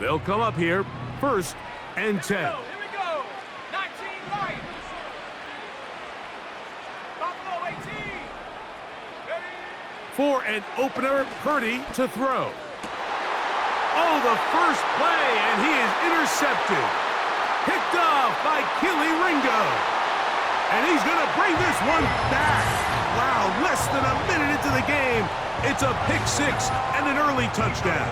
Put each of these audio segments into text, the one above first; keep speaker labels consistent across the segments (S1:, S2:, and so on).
S1: They'll come up here, 1st and 10.
S2: Here we go. 19 right. Buffalo 18. Ready?
S1: For an opener, Purdy to throw. Oh, the first play, and he is intercepted. Picked off by Keely Ringo. And he's going to bring this one back. Wow, less than a minute into the game. It's a pick 6 and an early touchdown.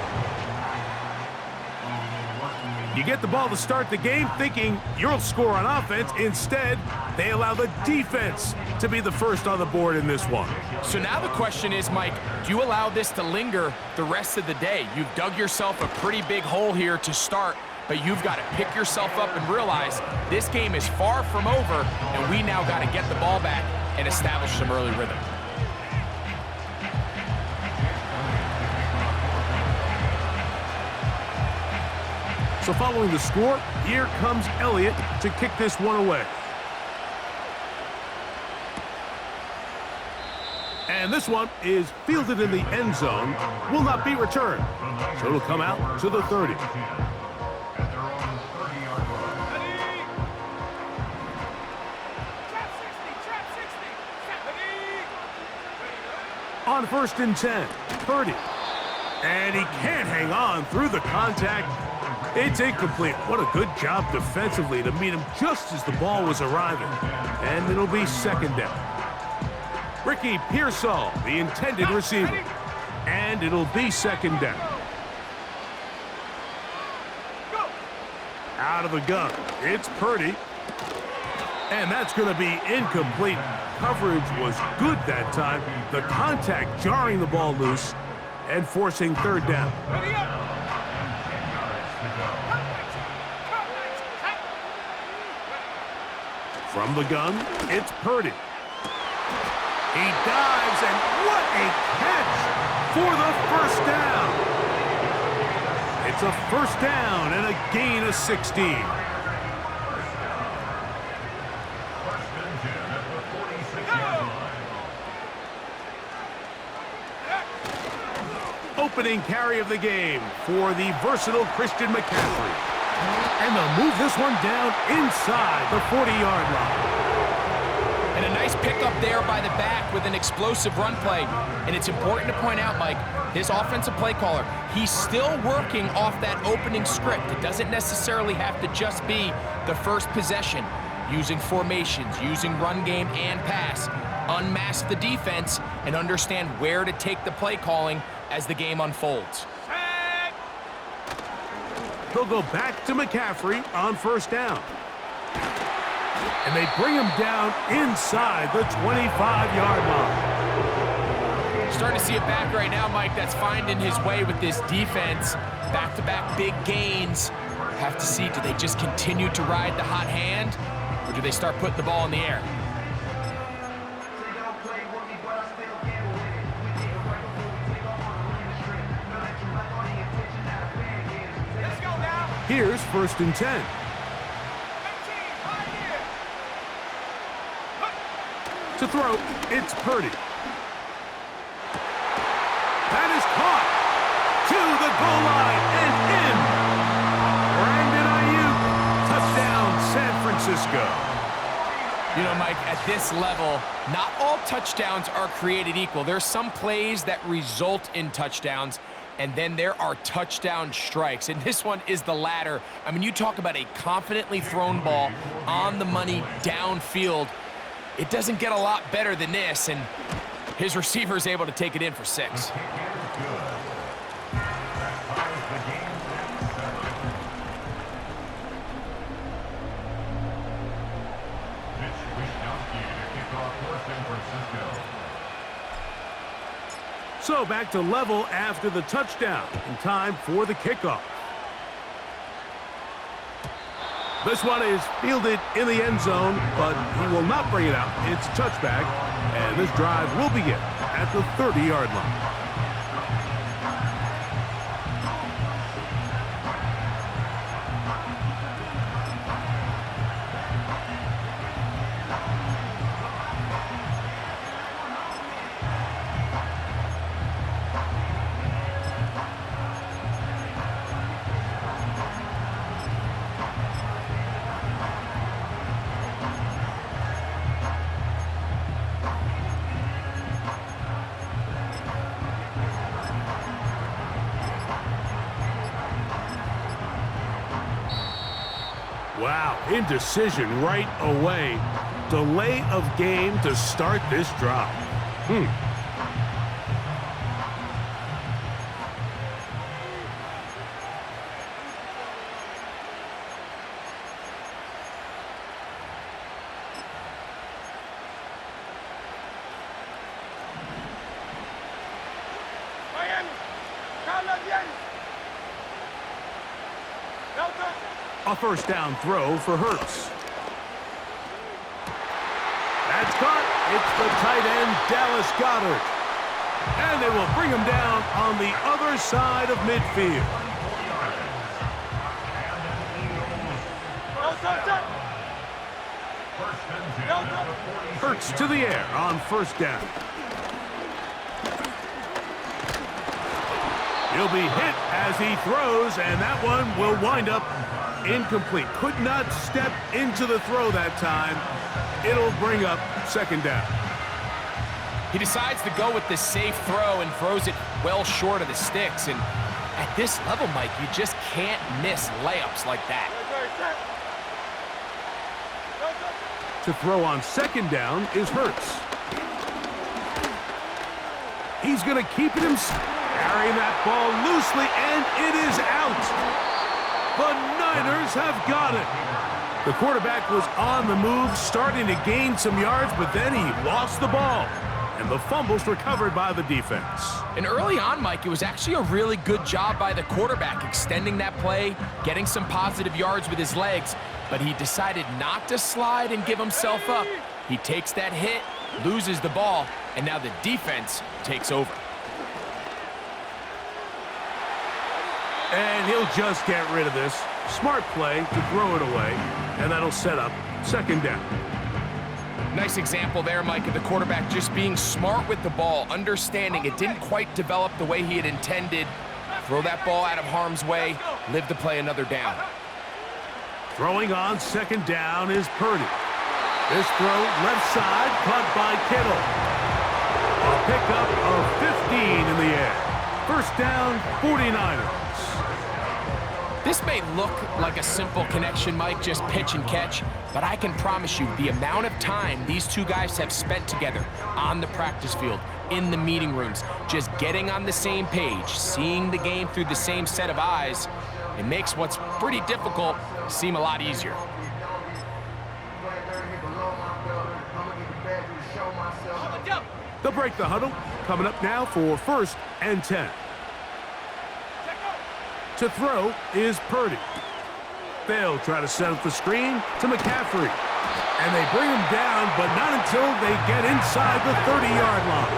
S1: You get the ball to start the game thinking you'll score on offense. Instead, they allow the defense to be the first on the board in this one.
S3: So now the question is, Mike, do you allow this to linger the rest of the day? You've dug yourself a pretty big hole here to start, but you've got to pick yourself up and realize this game is far from over, and we now got to get the ball back and establish some early rhythm.
S1: So following the score, here comes Elliott to kick this one away. And this one is fielded in the end zone, will not be returned. So it'll come out to the 30. On 1st and 10, Purdy. And he can't hang on through the contact. It's incomplete. What a good job defensively to meet him just as the ball was arriving. And it'll be 2nd down. Ricky Pearsall, the intended receiver. And it'll be 2nd down. Out of the gun, it's Purdy. And that's going to be incomplete. Coverage was good that time. The contact jarring the ball loose and forcing 3rd down. From the gun, it's Purdy. He dives, and what a catch for the 1st down. It's a 1st down and a gain of 16. Opening carry of the game for the versatile Christian McCaffrey. And they'll move this one down inside the 40-yard line.
S3: And a nice pickup there by the back with an explosive run play. And it's important to point out, Mike, his offensive play caller, he's still working off that opening script. It doesn't necessarily have to just be the first possession. Using formations, using run game and pass. Unmask the defense and understand where to take the play calling as the game unfolds.
S1: They'll go back to McCaffrey on 1st down. And they bring him down inside the 25-yard line.
S3: Starting to see it back right now, Mike, that's finding his way with this defense. Back-to-back big gains. Have to see, do they just continue to ride the hot hand, or do they start putting the ball in the air?
S1: Here's 1st and 10. To throw, it's Purdy. That is caught to the goal line and in. Brandon Ayuk, touchdown San Francisco.
S3: You know, Mike, at this level, not all touchdowns are created equal. There's some plays that result in touchdowns, and then there are touchdown strikes, and this one is the latter. I mean, you talk about a confidently thrown ball on the money downfield. It doesn't get a lot better than this, and his receiver is able to take it in for 6.
S1: So back to level after the touchdown, and time for the kickoff. This one is fielded in the end zone, but he will not bring it out. It's a touchback, and this drive will begin at the 30-yard line. Wow, indecision right away. Delay of game to start this drive. A first down throw for Hurts. That's caught. It's the tight end, Dallas Goedert. And they will bring him down on the other side of midfield. Hurts to the air on first down. He'll be hit as he throws, and that one will wind up incomplete. Could not step into the throw that time. It'll bring up second down.
S3: He decides to go with the safe throw and throws it well short of the sticks. And at this level, Mike, you just can't miss layups like that.
S1: To throw on second down is Hurts. He's going to keep it himself. Carrying that ball loosely, and it is out. The Niners have got it. The quarterback was on the move, starting to gain some yards, but then he lost the ball. And the fumble's recovered by the defense.
S3: And early on, Mike, it was actually a really good job by the quarterback extending that play, getting some positive yards with his legs, but he decided not to slide and give himself up. He takes that hit, loses the ball, and now the defense takes over.
S1: And he'll just get rid of this. Smart play to throw it away, and that'll set up second down.
S3: Nice example there, Mike, of the quarterback just being smart with the ball, understanding it didn't quite develop the way he had intended. Throw that ball out of harm's way, live to play another down.
S1: Throwing on second down is Purdy. This throw left side, caught by Kittle. A pickup of 15 in the air. First down, 49ers.
S3: This may look like a simple connection, Mike, just pitch and catch, but I can promise you the amount of time these two guys have spent together on the practice field, in the meeting rooms, just getting on the same page, seeing the game through the same set of eyes, it makes what's pretty difficult seem a lot easier.
S1: They'll break the huddle. Coming up now for first and 10. To throw is Purdy. They'll try to set up the screen to McCaffrey. And they bring him down, but not until they get inside the 30-yard line.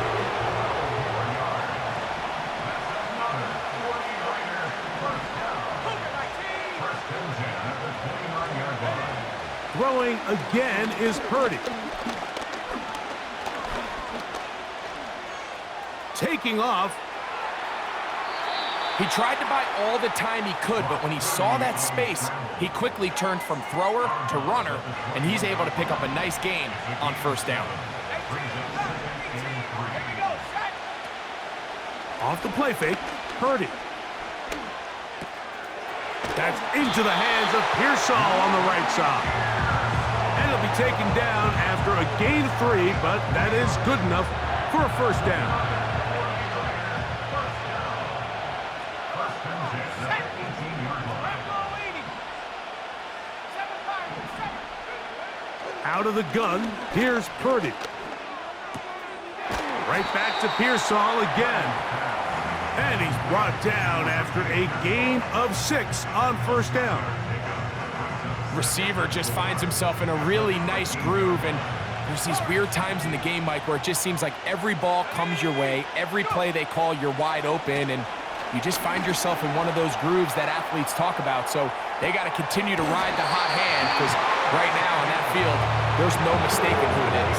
S1: Throwing again is Purdy. Taking off.
S3: He tried to buy all the time he could, but when he saw that space, he quickly turned from thrower to runner, and he's able to pick up a nice gain on first down.
S1: Off the play fake, Purdy. That's into the hands of Pearsall on the right side. And he'll be taken down after a gain of 3, but that is good enough for a first down. Out of the gun, here's Purdy. Right back to Pearsall again. And he's brought down after a gain of 6 on first down.
S3: Receiver just finds himself in a really nice groove, and there's these weird times in the game, Mike, where it just seems like every ball comes your way, every play they call, you're wide open, and you just find yourself in one of those grooves that athletes talk about. So they got to continue to ride the hot hand, because right now in that field, there's no mistaking who it is.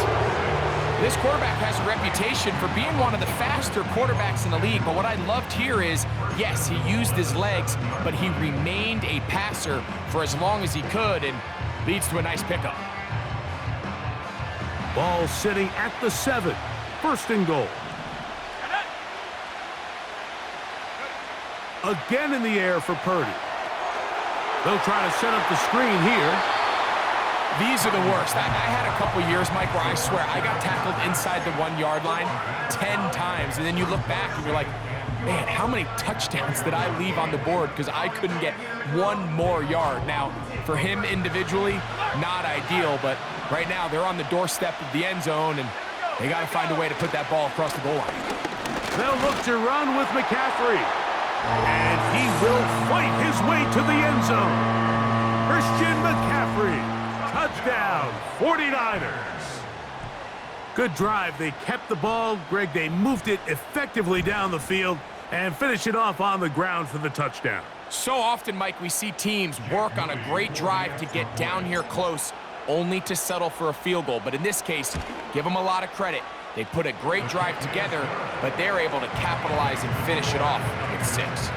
S3: This quarterback has a reputation for being one of the faster quarterbacks in the league, but what I loved here is, yes, he used his legs, but he remained a passer for as long as he could, and leads to a nice pickup.
S1: Ball sitting at the 7. First and goal. Again in the air for Purdy. They'll try to set up the screen here.
S3: These are the worst. I had a couple years, Mike, where I swear I got tackled inside the 1 yard line 10 times, and then you look back and you're like, man, how many touchdowns did I leave on the board because I couldn't get one more yard? Now, for him individually, not ideal, but right now they're on the doorstep of the end zone, and they got to find a way to put that ball across the goal line.
S1: They'll look to run with McCaffrey, and he will fight his way to the end zone. Christian McCaffrey, touchdown, 49ers. Good drive. They kept the ball. Greg, they moved it effectively down the field and finished it off on the ground for the touchdown.
S3: So often, Mike, we see teams work on a great drive to get down here close, only to settle for a field goal. But in this case, give them a lot of credit. They put a great drive together, but they're able to capitalize and finish it off with 6.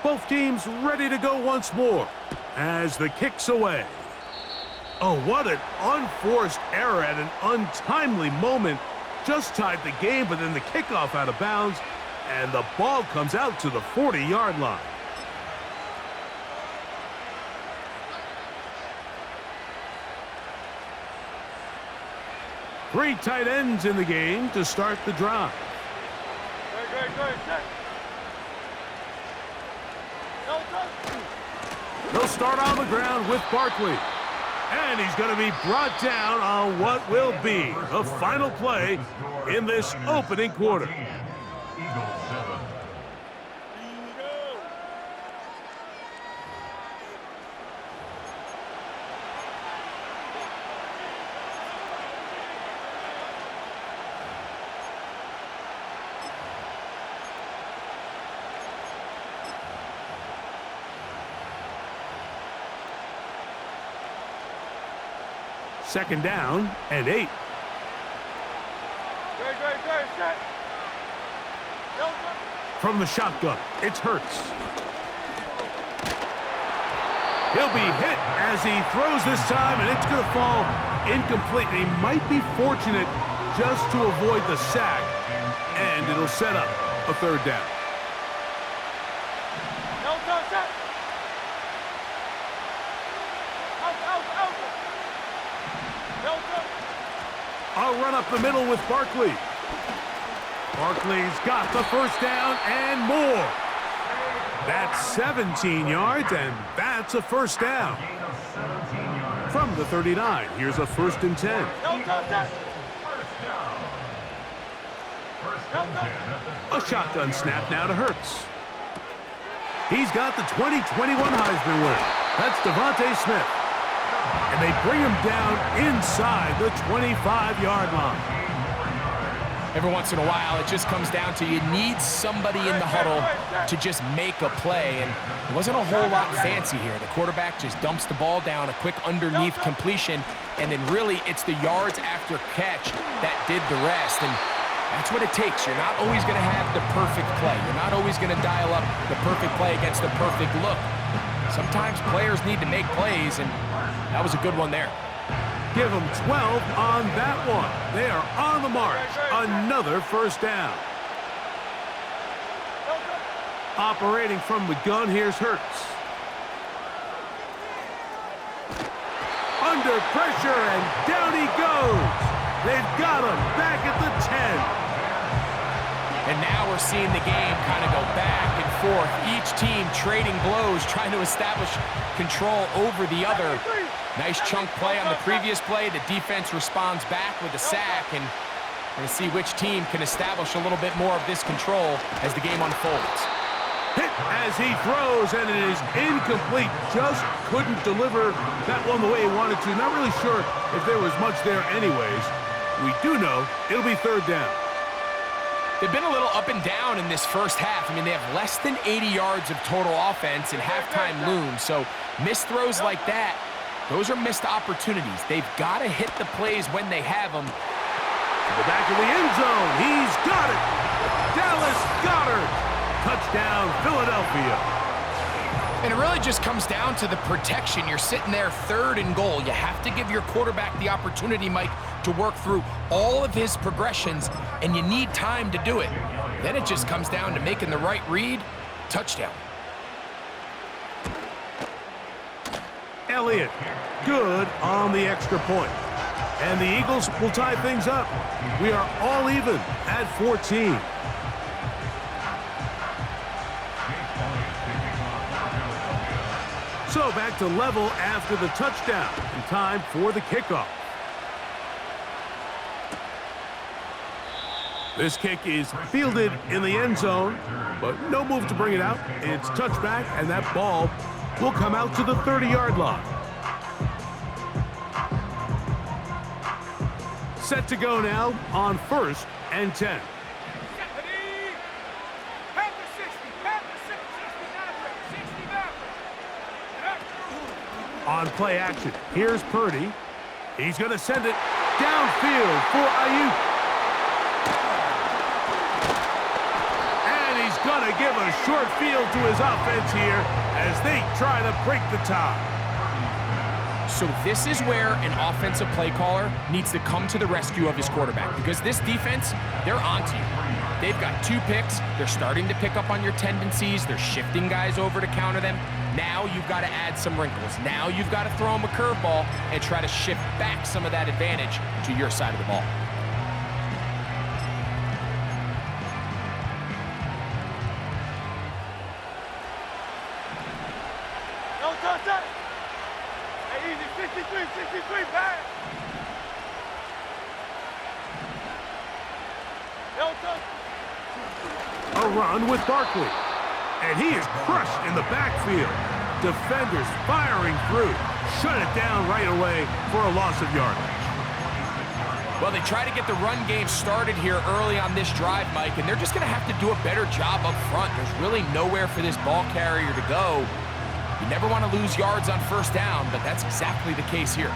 S1: Both teams ready to go once more as the kick's away. Oh, what an unforced error at an untimely moment. Just tied the game, but then the kickoff out of bounds, and the ball comes out to the 40-yard line. Three tight ends in the game to start the drive. He'll start on the ground with Barkley. And he's going to be brought down on what will be the final play in this opening quarter. Second down and 8. From the shotgun, it's Hurts. He'll be hit as he throws this time, and it's going to fall incomplete. He might be fortunate just to avoid the sack, and it'll set up a third down. I'll run up the middle with Barkley. Barkley's got the first down and more. That's 17 yards, and that's a first down. From the 39, here's a 1st and 10. A shotgun snap now to Hurts. He's got the 2021 Heisman winner. That's Devontae Smith. And they bring him down inside the 25-yard line.
S3: Every once in a while, it just comes down to you need somebody in the huddle to just make a play. And it wasn't a whole lot fancy here. The quarterback just dumps the ball down, a quick underneath completion, and then really it's the yards after catch that did the rest. And that's what it takes. You're not always going to have the perfect play. You're not always going to dial up the perfect play against the perfect look. Sometimes players need to make plays, and that was a good one there.
S1: Give them 12 on that one. They are on the march. Another first down. Operating from the gun, here's Hurts. Under pressure, and down he goes. They've got him back at the 10.
S3: And now we're seeing the game kind of go back and forth. Each team trading blows, trying to establish control over the other. Nice chunk play on the previous play. The defense responds back with a sack, and we're going to see which team can establish a little bit more of this control as the game unfolds.
S1: Hit as he throws, and it is incomplete. Just couldn't deliver that one the way he wanted to. Not really sure if there was much there anyways. We do know it'll be third down.
S3: They've been a little up and down in this first half. I mean, they have less than 80 yards of total offense and halftime looms. So missed throws like that, those are missed opportunities. They've got to hit the plays when they have them.
S1: To the back of the end zone. He's got it. Dallas Goedert. Touchdown, Philadelphia.
S3: And it really just comes down to the protection. You're sitting there 3rd and goal. You have to give your quarterback the opportunity, Mike, to work through all of his progressions, and you need time to do it. Then it just comes down to making the right read. Touchdown.
S1: Elliott, good on the extra point. And the Eagles will tie things up. We are all even at 14. So back to level after the touchdown, and time for the kickoff. This kick is fielded in the end zone, but no move to bring it out. It's touchback, and that ball will come out to the 30-yard line. Set to go now on 1st and 10. On play action, here's Purdy. He's going to send it downfield for Ayuk. And he's going to give a short field to his offense here as they try to break the tie.
S3: So this is where an offensive play caller needs to come to the rescue of his quarterback, because this defense, they're onto you. They've got 2 picks. They're starting to pick up on your tendencies. They're shifting guys over to counter them. Now you've got to add some wrinkles. Now you've got to throw them a curveball and try to shift back some of that advantage to your side of the ball.
S2: No touch it. Hey, easy, 63, back. No touch.
S1: A run with Barkley. And he is crushed in the backfield. Defenders firing through. Shut it down right away for a loss of yardage.
S3: Well, they try to get the run game started here early on this drive, Mike, and they're just going to have to do a better job up front. There's really nowhere for this ball carrier to go. You never want to lose yards on 1st down, but that's exactly the case here.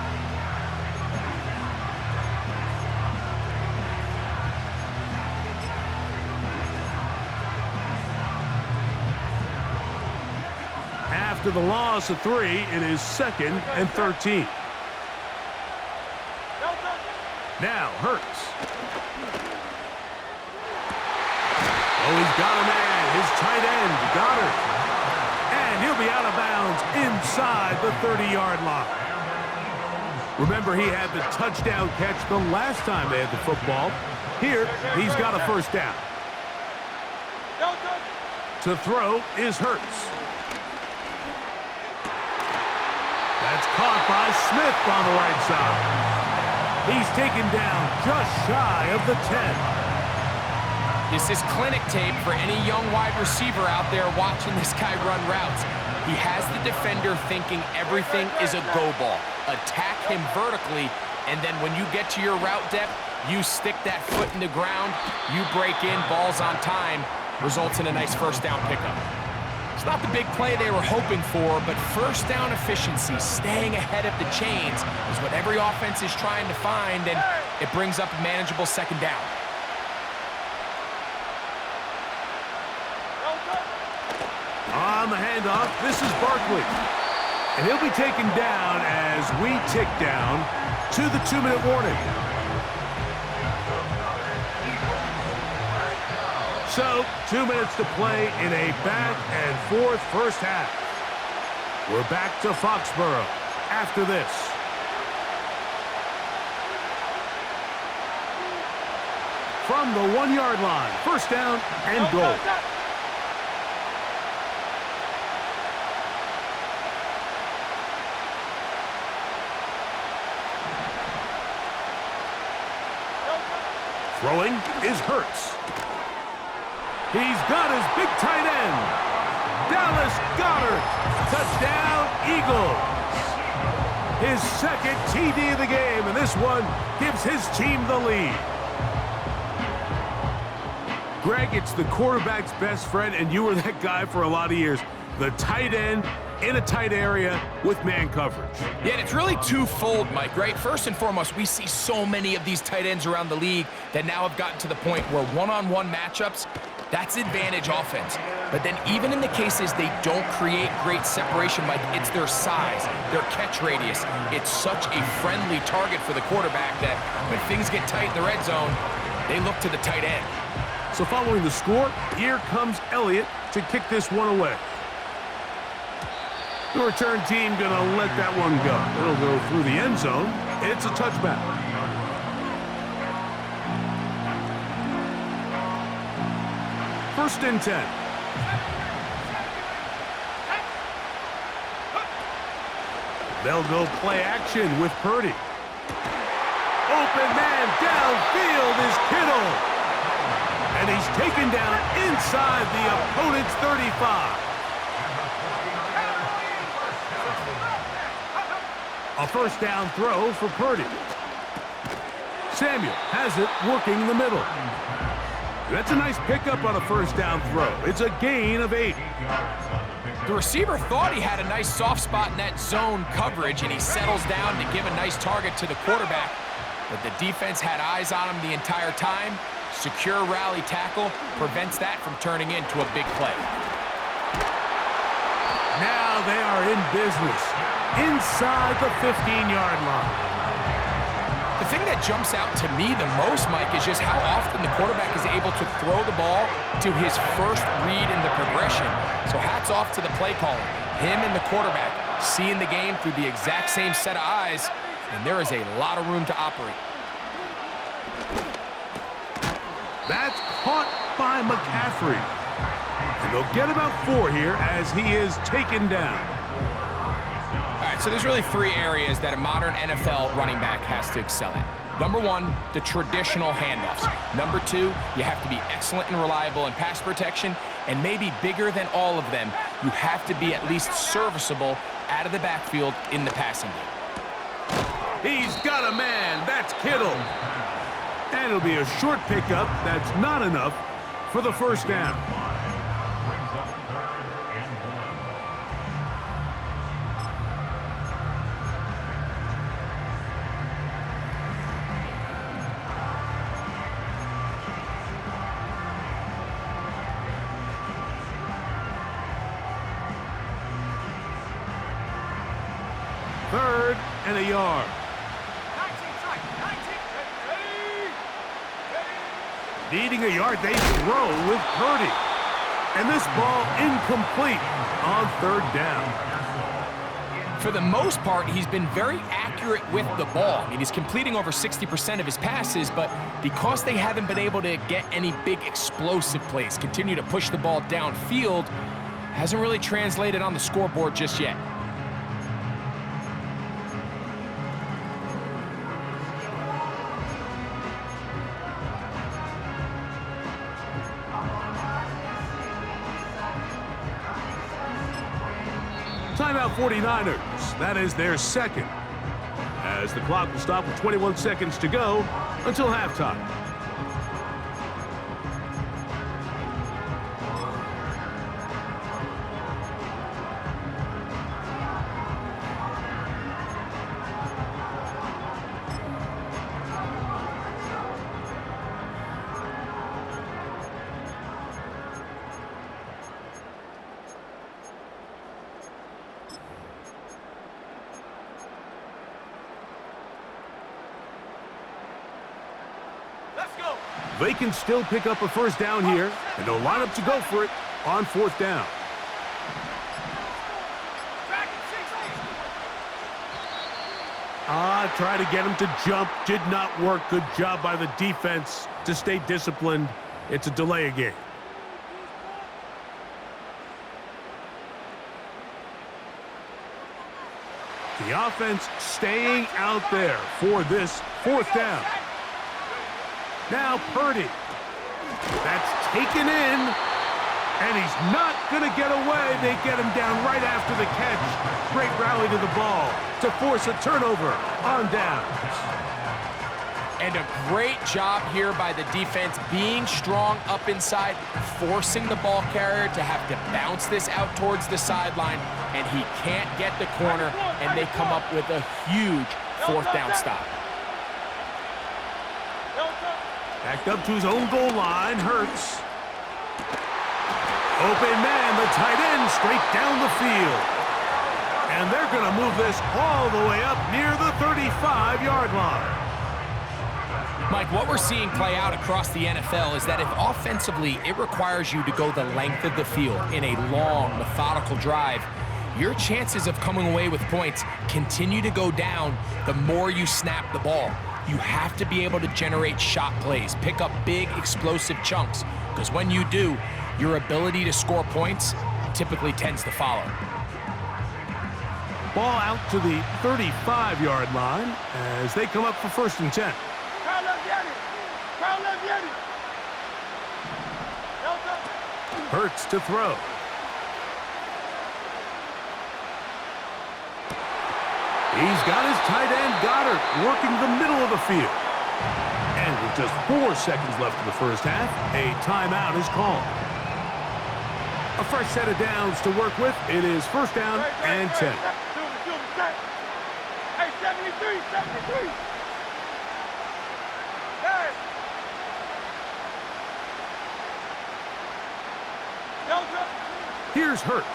S1: After the loss of 3, it is 2nd and 13. Now Hurts. Oh, he's got a man, his tight end, Goddard. And he'll be out of bounds inside the 30-yard line. Remember, he had the touchdown catch the last time they had the football. Here, he's got a 1st down. To throw is Hurts. That's caught by Smith on the right side. He's taken down just shy of the 10.
S3: This is clinic tape for any young wide receiver out there watching this guy run routes. He has the defender thinking everything is a go ball. Attack him vertically, and then when you get to your route depth, you stick that foot in the ground, you break in, balls on time, results in a nice 1st down pickup. It's not the big play they were hoping for, but 1st down efficiency, staying ahead of the chains, is what every offense is trying to find, and it brings up a manageable 2nd down.
S1: On the handoff, this is Barkley. And he'll be taken down as we tick down to the 2-minute warning. So, 2 minutes to play in a back-and-forth 1st half. We're back to Foxborough after this. From the 1-yard line, 1st down and goal. Throwing is Hurts. He's got his big tight end, Dallas Goedert. Touchdown, Eagles. His second TD of the game, and this one gives his team the lead. Greg, it's the quarterback's best friend, and you were that guy for a lot of years. The tight end in a tight area with man coverage.
S3: Yeah, and it's really twofold, Mike, right? First and foremost, we see so many of these tight ends around the league that now have gotten to the point where one-on-one matchups, that's advantage offense. But then even in the cases they don't create great separation, Mike, it's their size, their catch radius. It's such a friendly target for the quarterback that when things get tight in the red zone, they look to the tight end.
S1: So following the score, here comes Elliott to kick this one away. The return team gonna let that one go. It'll go through the end zone. It's a touchback. First and 10. They'll go play action with Purdy. Open man downfield is Kittle. And he's taken down inside the opponent's 35. A first down throw for Purdy. Samuel has it working the middle. That's a nice pickup on a first down throw. It's a gain of 8.
S3: The receiver thought he had a nice soft spot in that zone coverage, and he settles down to give a nice target to the quarterback. But the defense had eyes on him the entire time. Secure rally tackle prevents that from turning into a big play.
S1: Now they are in business inside the 15-yard line.
S3: The thing that jumps out to me the most, Mike, is just how often the quarterback is able to throw the ball to his first read in the progression. So hats off to the play caller. Him and the quarterback seeing the game through the exact same set of eyes, and there is a lot of room to operate.
S1: That's caught by McCaffrey. And they'll get about 4 here as he is taken down.
S3: All right, so there's really 3 areas that a modern NFL running back has to excel in. Number 1, the traditional handoffs. Number 2, you have to be excellent and reliable in pass protection. And maybe bigger than all of them, you have to be at least serviceable out of the backfield in the passing game.
S1: He's got a man. That's Kittle. And it'll be a short pickup. That's not enough for the first down. Third and a yard. Needing a yard, they throw with Purdy. And this ball incomplete on third down.
S3: For the most part, he's been very accurate with the ball. I mean, he's completing over 60% of his passes, but because they haven't been able to get any big explosive plays, continue to push the ball downfield, hasn't really translated on the scoreboard just yet.
S1: Timeout 49ers. That is their second. As the clock will stop with 21 seconds to go until halftime. They can still pick up a first down here, and they'll line up to go for it on fourth down. Try to get him to jump. Did not work. Good job by the defense to stay disciplined. It's a delay game. The offense staying out there for this fourth down. Now Purdy. That's taken in. And he's not going to get away. They get him down right after the catch. Great rally to the ball to force a turnover on downs.
S3: And a great job here by the defense, being strong up inside, forcing the ball carrier to have to bounce this out towards the sideline, and he can't get the corner, and they come up with a huge fourth down stop.
S1: Backed up to his own goal line, Hurts. Open man, the tight end, straight down the field. And they're going to move this all the way up near the 35-yard line.
S3: Mike, what we're seeing play out across the NFL is that if offensively it requires you to go the length of the field in a long, methodical drive, your chances of coming away with points continue to go down the more you snap the ball. You have to be able to generate shot plays, pick up big, explosive chunks, because when you do, your ability to score points typically tends to follow.
S1: Ball out to the 35-yard line as they come up for 1st and 10. Hurts to throw. He's got his tight end, Goddard, working the middle of the field. And with just 4 seconds left in the first half, a timeout is called. A fresh set of downs to work with. It is 1st down and 10.
S2: Hey, 73, 73. Hey.
S1: Here's Hurts.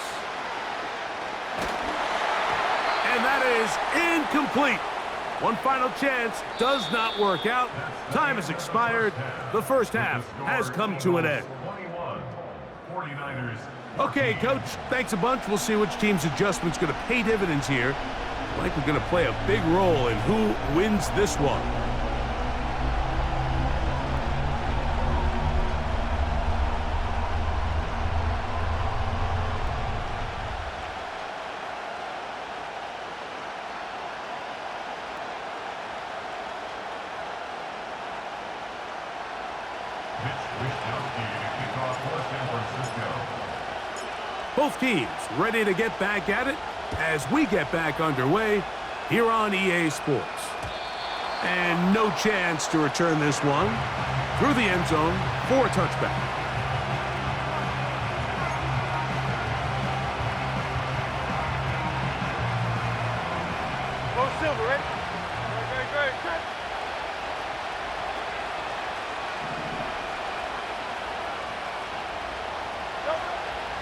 S1: And that is incomplete. One final chance does not work out. Time has expired. The first half has come to an end. Okay, Coach, thanks a bunch. We'll see which team's adjustment's going to pay dividends here. Like we're going to play a big role in who wins this one. Both teams ready to get back at it as we get back underway here on EA Sports. And no chance to return this one through the end zone for a touchback.
S2: Go Silver, right? Great.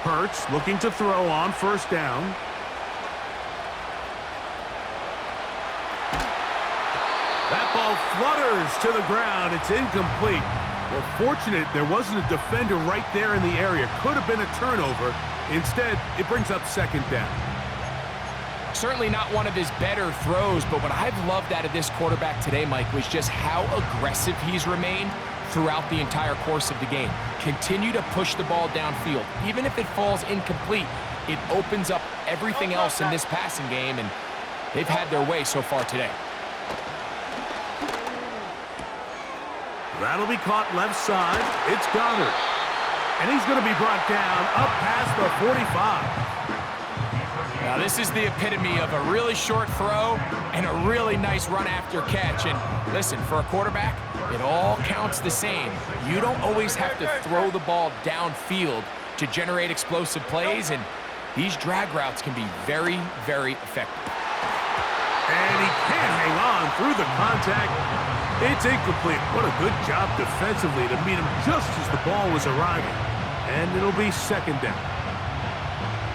S1: Hurts looking to throw on 1st down. That ball flutters to the ground. It's incomplete. Well, fortunate there wasn't a defender right there in the area. Could have been a turnover. Instead, it brings up 2nd down.
S3: Certainly not one of his better throws, but what I've loved out of this quarterback today, Mike, was just how aggressive he's remained throughout the entire course of the game. Continue to push the ball downfield. Even if it falls incomplete, it opens up everything else in this passing game, and they've had their way so far today.
S1: That'll be caught left side. It's Goddard. And he's going to be brought down up past the 45.
S3: Now, this is the epitome of a really short throw and a really nice run after catch. And listen, for a quarterback, it all counts the same. You don't always have to throw the ball downfield to generate explosive plays, and these drag routes can be very, very effective.
S1: And he can't hang on through the contact. It's incomplete. What a good job defensively to meet him just as the ball was arriving. And it'll be 2nd down.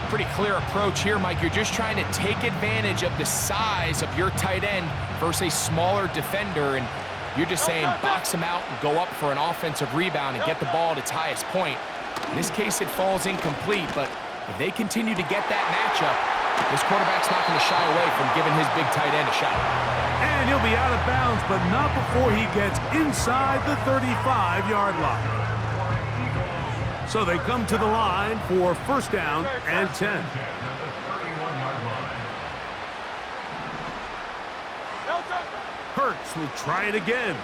S3: Pretty clear approach here, Mike. You're just trying to take advantage of the size of your tight end versus a smaller defender, and you're just saying box him out and go up for an offensive rebound and get the ball at its highest point. In this case, it falls incomplete, but if they continue to get that matchup, this quarterback's not going to shy away from giving his big tight end a shot.
S1: And he'll be out of bounds, but not before he gets inside the 35-yard line. So they come to the line for 1st down and 10. Hurts will try it again.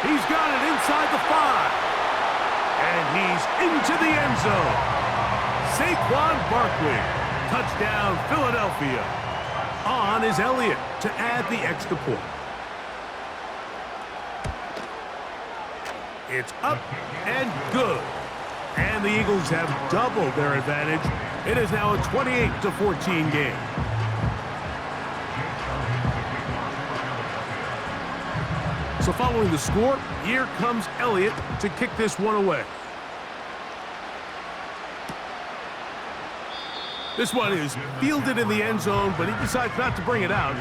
S1: He's got it inside the 5. And he's into the end zone. Saquon Barkley. Touchdown, Philadelphia. On is Elliott to add the extra point. It's up and good. And the Eagles have doubled their advantage. It is now a 28-14 game. So following the score, here comes Elliott to kick this one away. This one is fielded in the end zone, but he decides not to bring it out.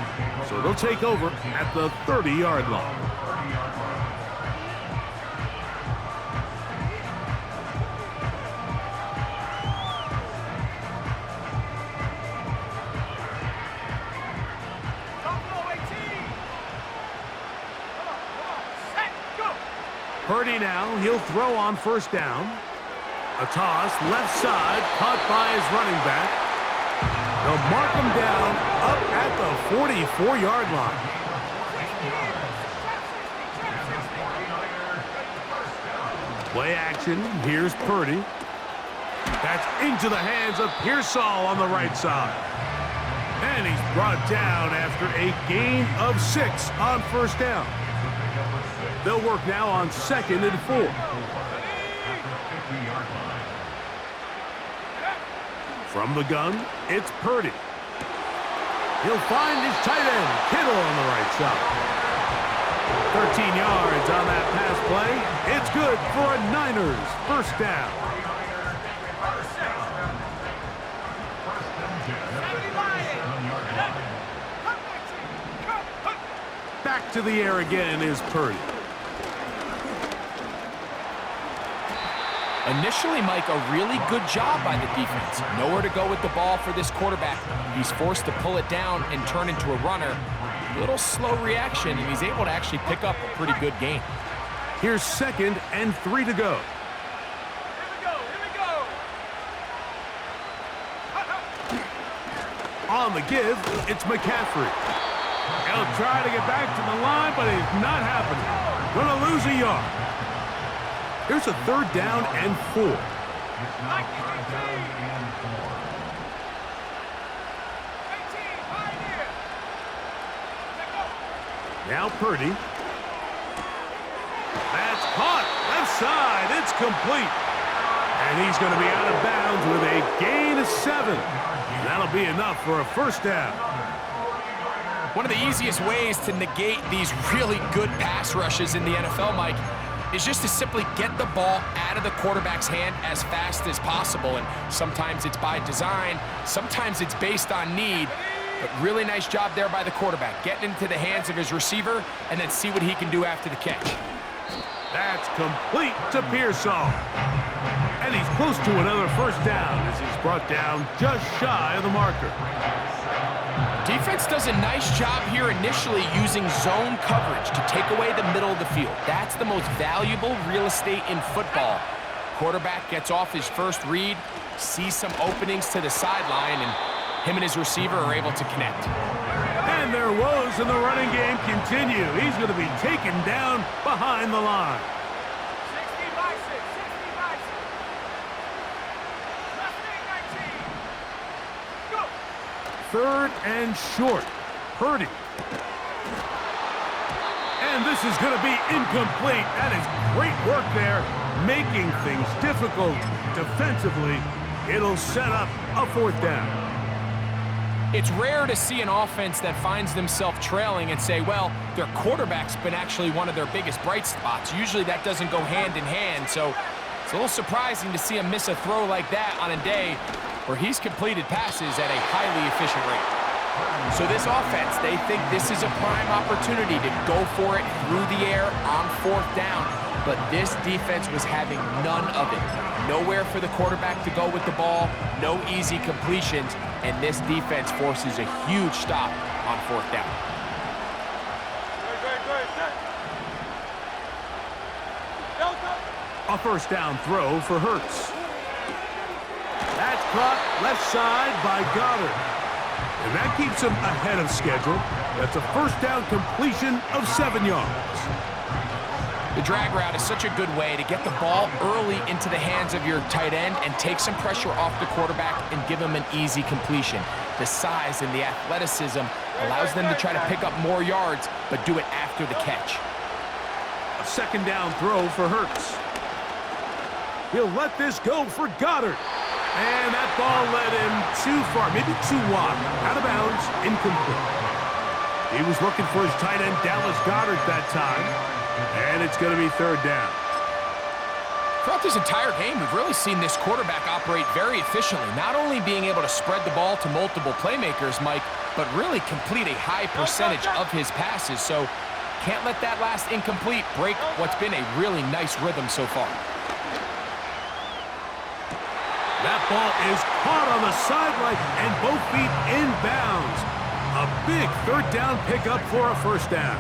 S1: So they'll take over at the 30-yard line. Purdy now, he'll throw on first down. A toss, left side, caught by his running back. They'll mark him down up at the 44-yard line. Play action, here's Purdy. That's into the hands of Pearsall on the right side. And he's brought down after a gain of 6 on first down. They'll work now on 2nd and 4. From the gun, it's Purdy. He'll find his tight end, Kittle, on the right side. 13 yards on that pass play. It's good for a Niners first down. Back to the air again is Purdy.
S3: Initially, Mike, a really good job by the defense. Nowhere to go with the ball for this quarterback. He's forced to pull it down and turn into a runner. A little slow reaction, and he's able to actually pick up a pretty good gain.
S1: Here's 2nd and 3 to go. On the give, it's McCaffrey. He'll try to get back to the line, but it's not happening. Gonna lose a yard. Here's a 3rd down and 4. Now Purdy. That's caught. Left side. It's complete. And he's going to be out of bounds with a gain of 7. That'll be enough for a first down.
S3: One of the easiest ways to negate these really good pass rushes in the NFL, Mike, is just to simply get the ball out of the quarterback's hand as fast as possible. And sometimes it's by design, sometimes it's based on need. But really nice job there by the quarterback, getting into the hands of his receiver and then see what he can do after the catch.
S1: That's complete to Pearsall. And he's close to another first down as he's brought down just shy of the marker.
S3: Defense does a nice job here initially using zone coverage to take away the middle of the field. That's the most valuable real estate in football. Quarterback gets off his first read, sees some openings to the sideline, and him and his receiver are able to connect.
S1: And their woes in the running game continue. He's going to be taken down behind the line. 3rd and short. Purdy. And this is going to be incomplete. That is great work there, making things difficult defensively. It'll set up a 4th down.
S3: It's rare to see an offense that finds themselves trailing and say, well, their quarterback's been actually one of their biggest bright spots. Usually that doesn't go hand in hand, so it's a little surprising to see him miss a throw like that on a day where he's completed passes at a highly efficient rate. So this offense, they think this is a prime opportunity to go for it through the air on 4th down, but this defense was having none of it. Nowhere for the quarterback to go with the ball, no easy completions, and this defense forces a huge stop on 4th down.
S1: A first down throw for Hurts. That's caught left side by Goddard. And that keeps him ahead of schedule. That's a first down completion of 7 yards.
S3: The drag route is such a good way to get the ball early into the hands of your tight end and take some pressure off the quarterback and give him an easy completion. The size and the athleticism allows them to try to pick up more yards, but do it after the catch.
S1: A second down throw for Hurts. He'll let this go for Goddard. And that ball led him too far, maybe too wide. Out of bounds, incomplete. He was looking for his tight end, Dallas Goddard, that time. And it's going to be third down.
S3: Throughout this entire game, we've really seen this quarterback operate very efficiently, not only being able to spread the ball to multiple playmakers, Mike, but really complete a high percentage of his passes. So can't let that last incomplete break what's been a really nice rhythm so far.
S1: That ball is caught on the sideline and both feet inbounds. A big third down pickup for a first down.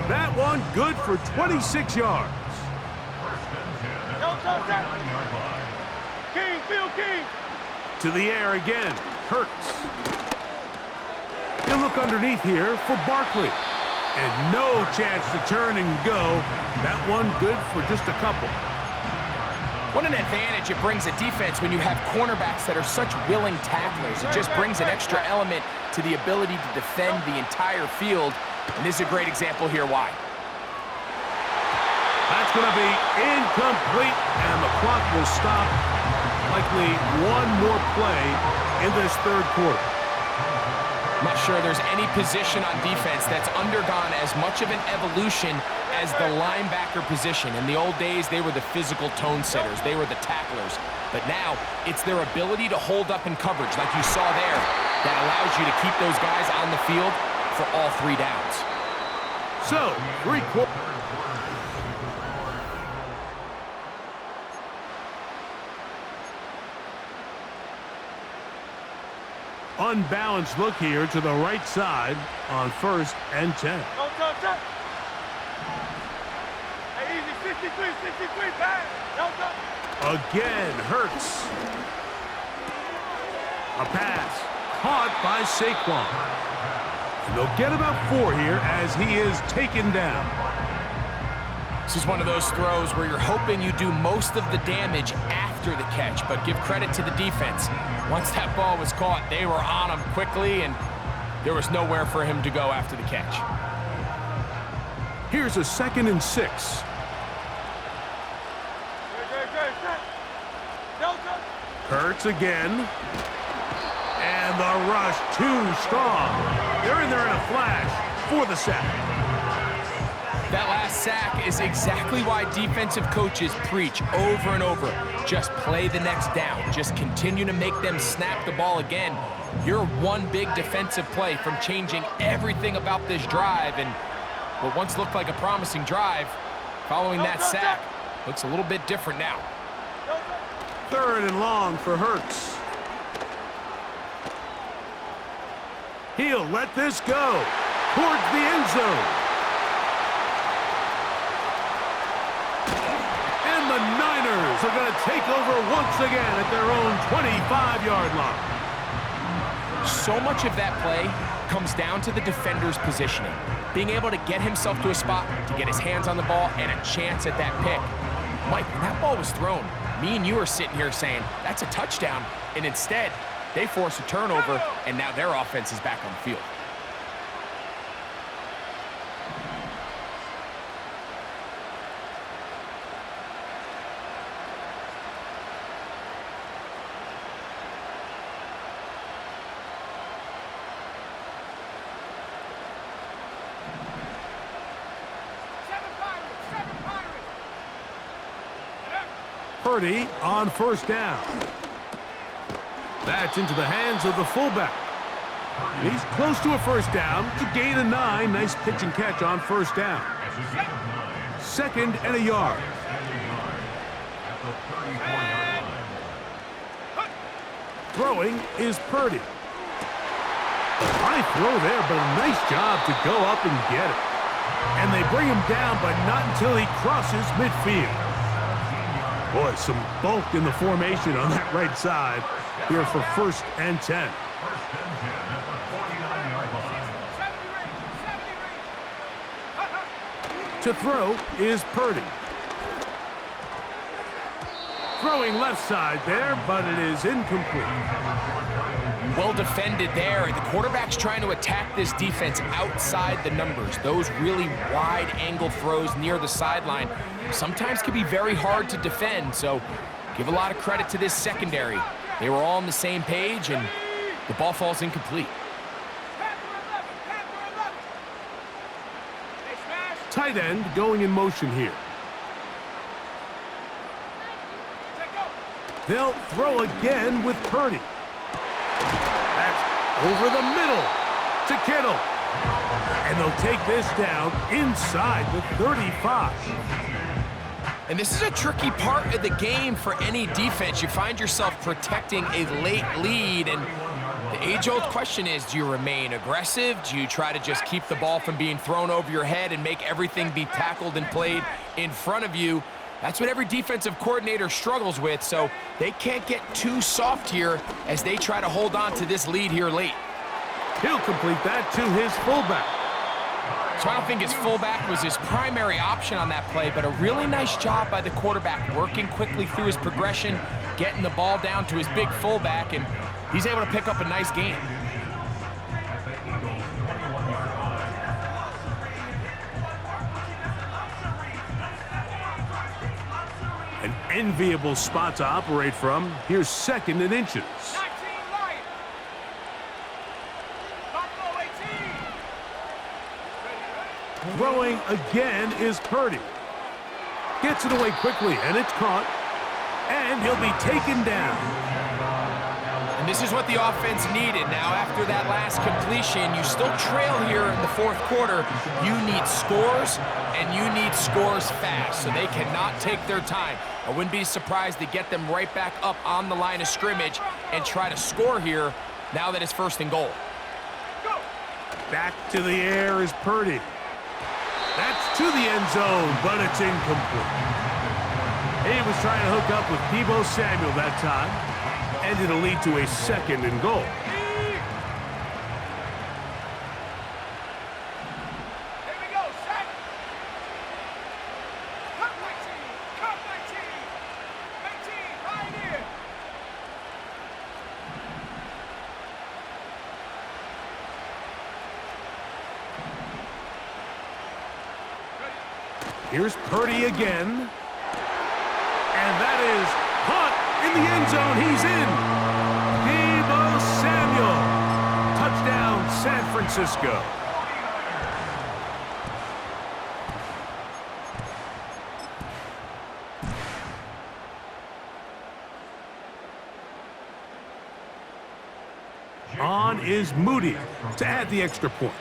S1: That one good for 26 yards.
S2: King, Phil King.
S1: To the air again, Hurts. He'll look underneath here for Barkley. And no chance to turn and go. That one good for just a couple.
S3: What an advantage it brings a defense when you have cornerbacks that are such willing tacklers. It just brings an extra element to the ability to defend the entire field. And this is a great example here why.
S1: That's going to be incomplete, and the clock will stop. Likely one more play in this third quarter.
S3: I'm not sure there's any position on defense that's undergone as much of an evolution as the linebacker position. In the old days, they were the physical tone setters. They were the tacklers. But now, it's their ability to hold up in coverage, like you saw there, that allows you to keep those guys on the field for all three downs.
S1: So, three-quarter. Unbalanced look here to the right side on 1st and 10.
S2: Go, touch. Hey, easy, 63, pass. Go.
S1: Again, Hurts. A pass caught by Saquon. And they'll get about 4 here as he is taken down.
S3: This is one of those throws where you're hoping you do most of the damage after the catch, but give credit to the defense. Once that ball was caught, they were on him quickly, and there was nowhere for him to go after the catch.
S1: Here's a 2nd and 6. Hurts again. And the rush too strong. They're in there in a flash for the sack.
S3: That last sack is exactly why defensive coaches preach over and over. Just play the next down. Just continue to make them snap the ball again. You're one big defensive play from changing everything about this drive. And what once looked like a promising drive, following that sack, looks a little bit different now.
S1: 3rd and long for Hurts. He'll let this go towards the end zone. And the Niners are going to take over once again at their own 25-yard line.
S3: So much of that play comes down to the defender's positioning. Being able to get himself to a spot, to get his hands on the ball, and a chance at that pick. Mike, when that ball was thrown, me and you are sitting here saying, that's a touchdown. And instead, they force a turnover, and now their offense is back on the field.
S1: Purdy on 1st down. That's into the hands of the fullback. He's close to a 1st down. It's a gain of 9. Nice pitch and catch on 1st down. 2nd and a yard. Throwing is Purdy. High throw there, but a nice job to go up and get it. And they bring him down, but not until he crosses midfield. Boy, some bulk in the formation on that right side here for 1st and 10. To throw is Purdy. Throwing left side there, but it is incomplete.
S3: Well defended there. The quarterback's trying to attack this defense outside the numbers. Those really wide angle throws near the sideline sometimes can be very hard to defend, so give a lot of credit to this secondary. They were all on the same page, and the ball falls incomplete.
S1: Tight end going in motion here. They'll throw again with Purdy. That's over the middle to Kittle. And they'll take this down inside the 35.
S3: And this is a tricky part of the game for any defense. You find yourself protecting a late lead, and the age-old question is, do you remain aggressive? Do you try to just keep the ball from being thrown over your head and make everything be tackled and played in front of you? That's what every defensive coordinator struggles with, so they can't get too soft here as they try to hold on to this lead here late.
S1: He'll complete that to his fullback.
S3: So I don't think his fullback was his primary option on that play, but a really nice job by the quarterback working quickly through his progression, getting the ball down to his big fullback, and he's able to pick up a nice gain.
S1: An enviable spot to operate from. Here's 2nd and inches. Throwing again is Purdy. Gets it away quickly, and it's caught. And he'll be taken down.
S3: And this is what the offense needed. Now, after that last completion, you still trail here in the 4th quarter. You need scores, and you need scores fast, so they cannot take their time. I wouldn't be surprised to get them right back up on the line of scrimmage and try to score here now that it's 1st and goal.
S1: Back to the air is Purdy. That's to the end zone, but it's incomplete. He was trying to hook up with Deebo Samuel that time, and it'll lead to a 2nd and goal.
S2: Here we go, set. Cut 19, cut 19. 19, Pioneer.
S1: Here's Purdy again. And that is caught in the end zone. He's in. Deebo Samuel. Touchdown, San Francisco. On is Moody to add the extra point.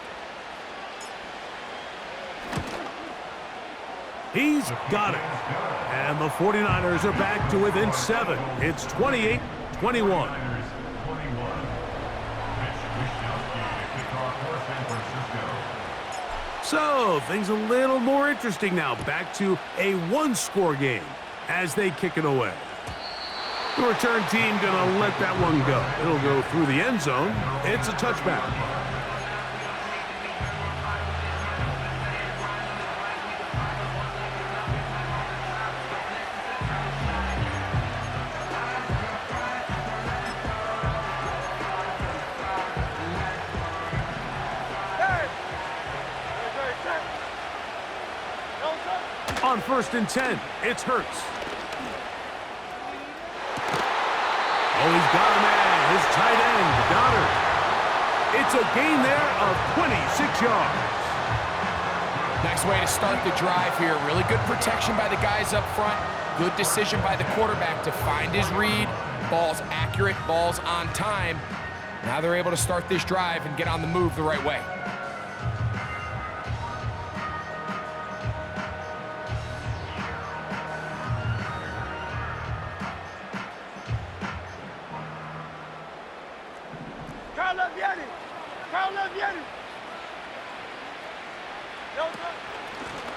S1: He's got it. And the 49ers are back to within 7. It's 28-21. So, things a little more interesting now. Back to a one-score game as they kick it away. The return team gonna let that one go. It'll go through the end zone. It's a touchback. On 1st and 10, it's Hurts. Oh, he's got a man. His tight end, Goddard. It's a gain there of 26 yards.
S3: Nice way to start the drive here. Really good protection by the guys up front. Good decision by the quarterback to find his read. Ball's accurate, ball's on time. Now they're able to start this drive and get on the move the right way.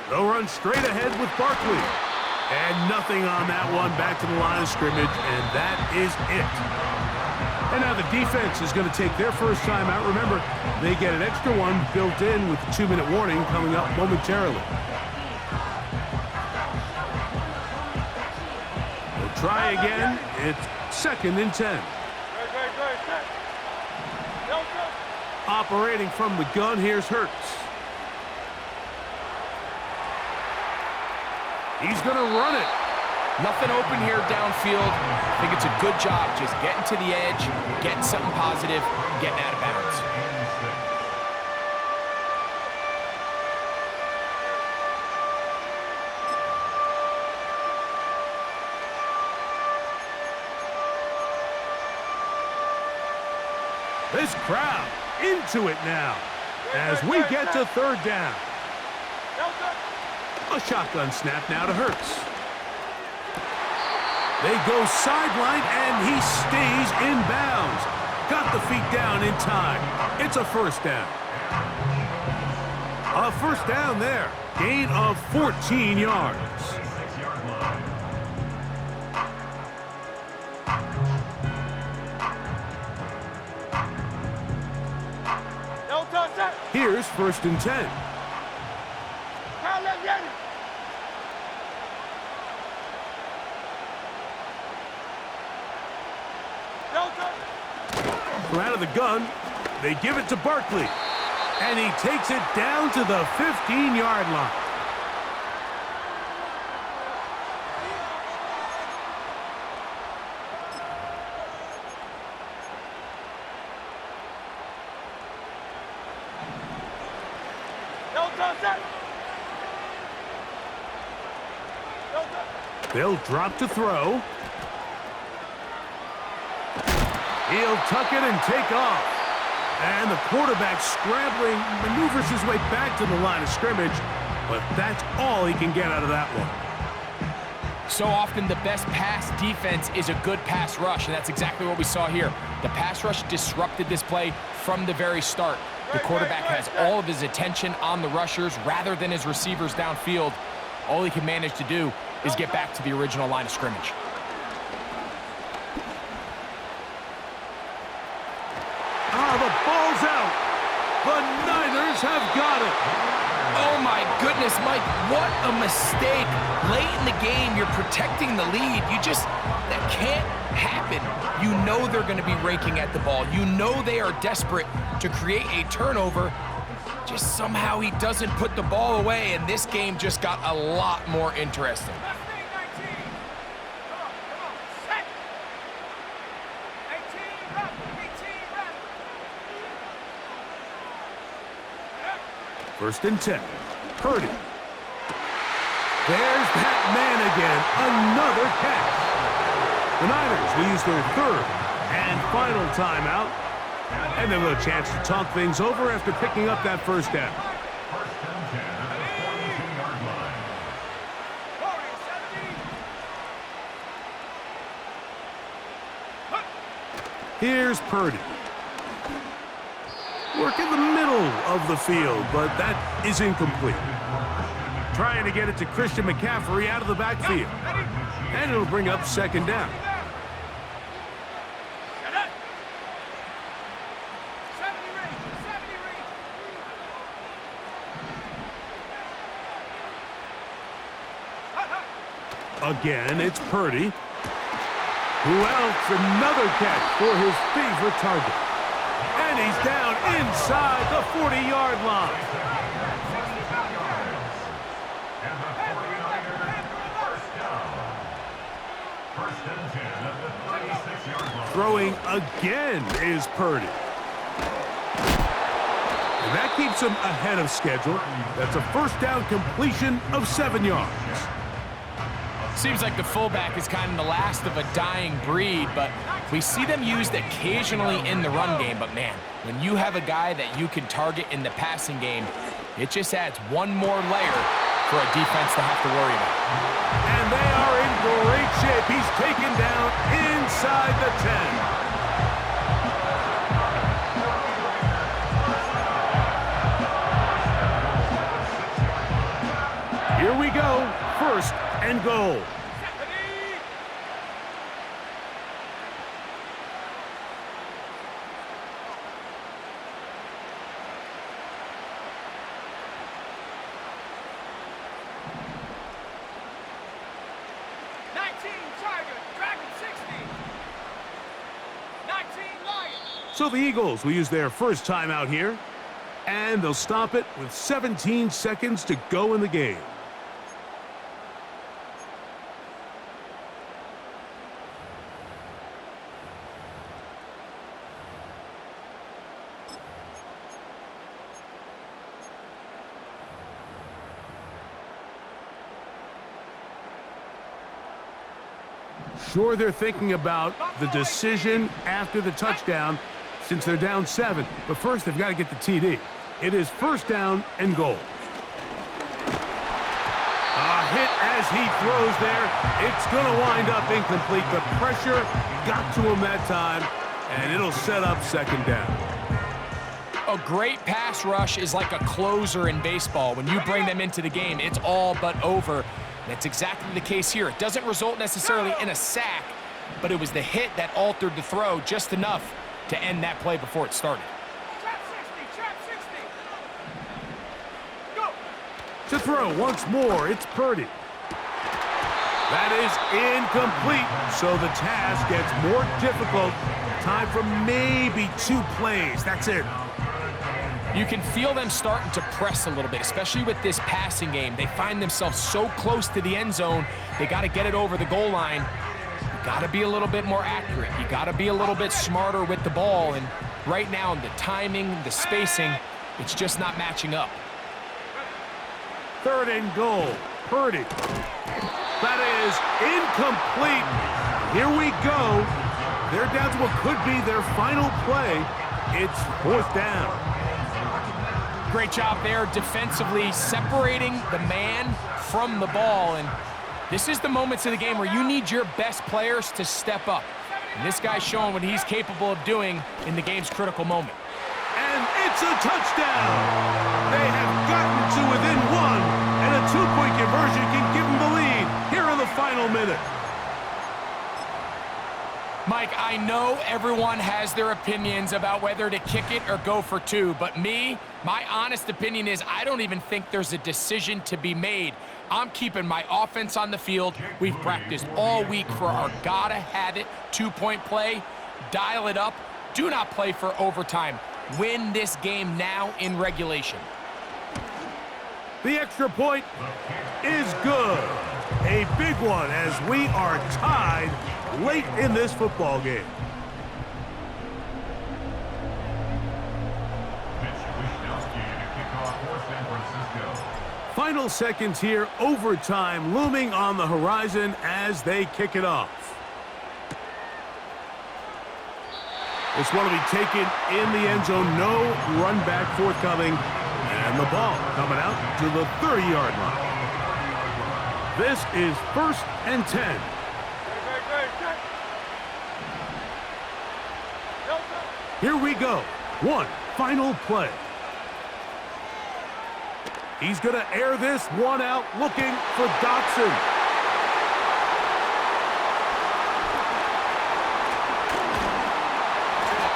S1: They'll run straight ahead with Barkley. And nothing on that one. Back to the line of scrimmage, and that is it. And now the defense is going to take their first time out. Remember, they get an extra one built in with the 2-minute warning coming up momentarily. try again. It's 2nd and 10.
S2: Good. Set. Delta.
S1: Operating from the gun, here's Hurts. He's going to run it.
S3: Nothing open here downfield. I think it's a good job just getting to the edge, getting something positive, getting out of bounds.
S1: This crowd into it now as we get to 3rd down.
S2: Delta.
S1: A shotgun snap now to Hurts. They go sideline, and he stays in bounds. Got the feet down in time. It's a 1st down. A 1st down there. Gain of 14 yards.
S2: Delta, set.
S1: Here's 1st and 10.
S2: Pound left, Yanni. Delta.
S1: From out of the gun, they give it to Barkley. And he takes it down to the 15-yard line.
S2: Delta, set. Delta.
S1: They'll drop to throw. He'll tuck it and take off. And the quarterback scrambling, maneuvers his way back to the line of scrimmage, but that's all he can get out of that one.
S3: So often the best pass defense is a good pass rush, and that's exactly what we saw here. The pass rush disrupted this play from the very start. The quarterback has all of his attention on the rushers rather than his receivers downfield. All he can manage to do is get back to the original line of scrimmage.
S1: The ball's out. The Niners have got it.
S3: Oh my goodness, Mike, what a mistake. Late in the game, you're protecting the lead. That can't happen. You know they're going to be raking at the ball. You know they are desperate to create a turnover. Just somehow he doesn't put the ball away, and this game just got a lot more interesting.
S1: First and 10. Purdy. There's that man again. Another catch. The Niners will use their 3rd and final timeout. And they'll have a chance to talk things over after picking up that 1st down. Here's Purdy. Work in the middle of the field, but that is incomplete. Trying to get it to Christian McCaffrey out of the backfield. And it'll bring up 2nd down. Again, it's Purdy. Who else? Another catch for his favorite target. And he's down inside the 40-yard line. Throwing again is Purdy. And that keeps him ahead of schedule. That's a 1st down completion of 7 yards.
S3: Seems like the fullback is kind of the last of a dying breed, but we see them used occasionally in the run game. But man, when you have a guy that you can target in the passing game, it just adds one more layer for a defense to have to worry about.
S1: And they are in great shape. He's taken down inside the 10. Here we go. 1st and goal. So the Eagles will use their first timeout here, and they'll stop it with 17 seconds to go in the game. Sure, they're thinking about the decision after the touchdown since they're down 7. But first, they've got to get the TD. It is first down and goal. A hit as he throws there. It's going to wind up incomplete. The pressure got to him that time, and it'll set up second down.
S3: A great pass rush is like a closer in baseball. When you bring them into the game, it's all but over. That's exactly the case here. It doesn't result necessarily in a sack, but it was the hit that altered the throw just enough to end that play before it started.
S2: Trap 60, go!
S1: To throw once more, it's Purdy. That is incomplete, so the task gets more difficult. Time for maybe 2 plays. That's it.
S3: You can feel them starting to press a little bit, especially with this passing game. They find themselves so close to the end zone, they got to get it over the goal line. You got to be a little bit more accurate. You got to be a little bit smarter with the ball, and right now, the timing, the spacing, it's just not matching up.
S1: Third and goal, Purdy. That is incomplete. Here we go. They're down to what could be their final play. It's fourth down.
S3: Great job there defensively, separating the man from the ball. And this is the moments of the game where you need your best players to step up. And this guy's showing what he's capable of doing in the game's critical moment.
S1: And it's a touchdown. They have gotten to within 1, and a 2-point conversion can give them the lead here in the final minute.
S3: Mike, I know everyone has their opinions about whether to kick it or go for 2, but my honest opinion is I don't even think there's a decision to be made. I'm keeping my offense on the field. We've practiced all week for our gotta-have-it 2-point play. Dial it up. Do not play for overtime. Win this game now in regulation.
S1: The extra point is good. A big one as we are tied late in this football game. Final seconds here, overtime looming on the horizon as they kick it off. This one will be taken in the end zone, no run back forthcoming, and the ball coming out to the 30-yard line. This is first and 10. Here we go. One final play. He's going to air this one out, looking for Dotson.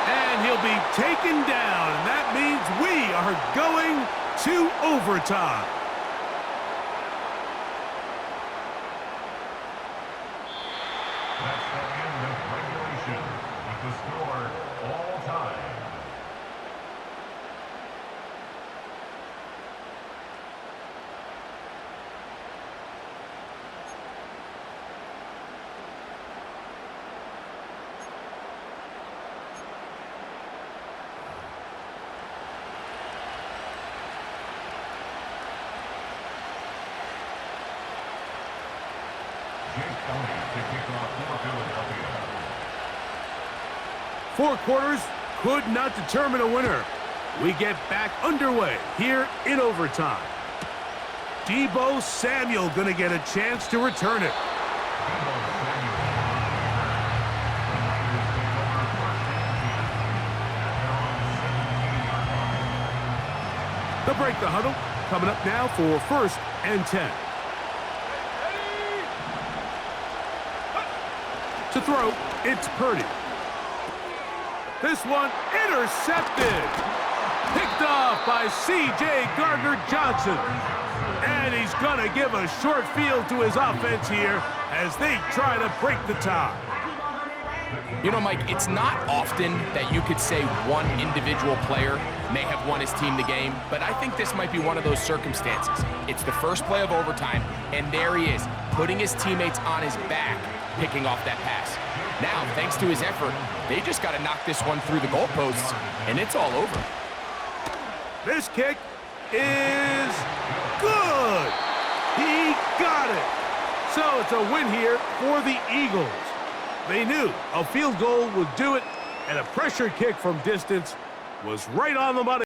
S1: And he'll be taken down, and that means we are going to overtime.
S4: That's the end of regulation with the score all time.
S1: Four quarters could not determine a winner. We get back underway here in overtime. Deebo Samuel going to get a chance to return it. They'll break the huddle. Coming up now for first and 10. To throw, it's Purdy. This one intercepted. Picked off by C.J. Gardner-Johnson. And he's going to give a short field to his offense here as they try to break the tie.
S3: You know, Mike, it's not often that you could say one individual player may have won his team the game, but I think this might be one of those circumstances. It's the first play of overtime, and there he is, putting his teammates on his back, picking off that pass. Now, thanks to his effort, they just got to knock this one through the goalposts, and it's all over.
S1: This kick is good. He got it. So it's a win here for the Eagles. They knew a field goal would do it, and a pressure kick from distance was right on the money.